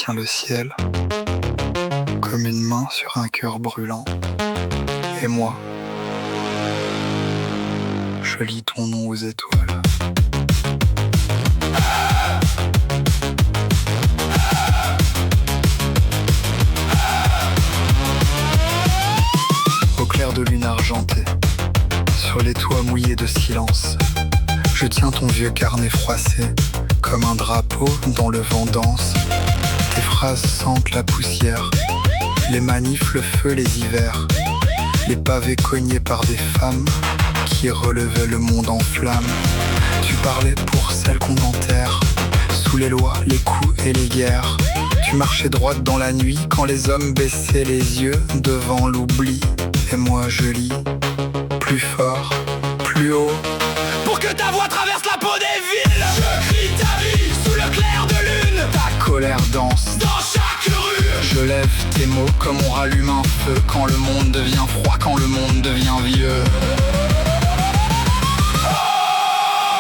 tient le ciel, comme une main sur un cœur brûlant. Et moi, je lis ton nom aux étoiles. Au clair de lune argentée, sur les toits mouillés de silence, je tiens ton vieux carnet froissé, comme un drapeau dont le vent danse. Tes phrases sentent la poussière, les manifs, le feu, les hivers, les pavés cognés par des femmes qui relevaient le monde en flammes. Tu parlais pour celles qu'on enterre, sous les lois, les coups et les guerres. Tu marchais droite dans la nuit quand les hommes baissaient les yeux devant l'oubli. Et moi je lis, plus fort, plus haut, pour que ta voix traverse la peau des villes. Je crie ta vie sous le clair de lune. ta colère danse Dans chaque rue, Je lève tes mots comme on rallume un feu quand le monde devient froid, quand le monde devient vieux.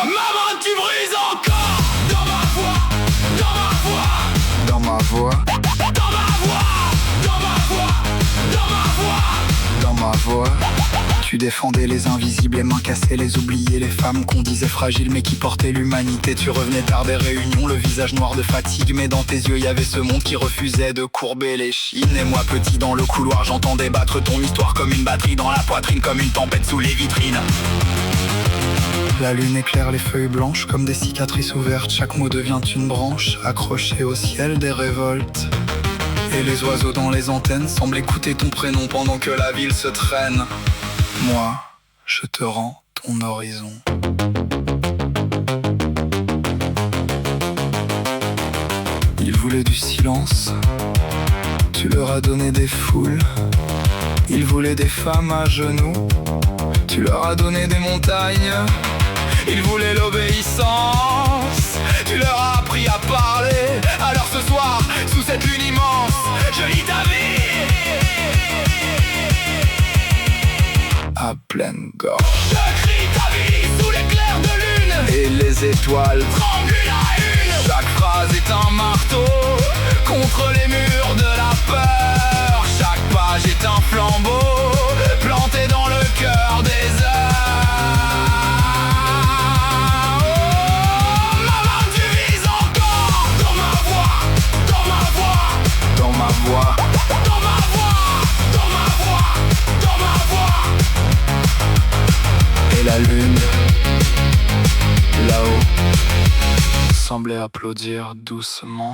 maman, tu brises encore dans ma voix, dans ma voix, Dans ma voix, dans ma voix, dans ma voix, dans ma voix. dans ma voix, tu défendais les invisibles, les mains cassées, les oubliés, les femmes qu'on disait fragiles mais qui portaient l'humanité. Tu revenais tard des réunions, le visage noir de fatigue, mais dans tes yeux y avait ce monde qui refusait de courber les chines. Et moi petit dans le couloir, j'entendais battre ton histoire comme une batterie dans la poitrine, comme une tempête sous les vitrines. La lune éclaire les feuilles blanches comme des cicatrices ouvertes. Chaque mot devient une branche accrochée au ciel des révoltes. Et les oiseaux dans les antennes semblent écouter ton prénom pendant que la ville se traîne. Moi, je te rends ton horizon. Ils voulaient du silence, tu leur as donné des foules. Ils voulaient des femmes à genoux, tu leur as donné des montagnes. Ils voulaient l'obéissance, tu leur as appris à parler. Alors ce soir, sous cette lune immense, je lis ta vie à pleine gorge. Je crie ta vie sous l'éclair de lune. Et les étoiles Tremble une à une. chaque phrase est un marteau Contre les murs de la peur, chaque page est un flambeau planté dans le cœur des heures. Oh, maman, tu vises encore dans ma voix, dans ma voix, dans ma voix. dans ma voix, dans ma voix, dans ma voix. Et la lune, là-haut, semblait applaudir doucement.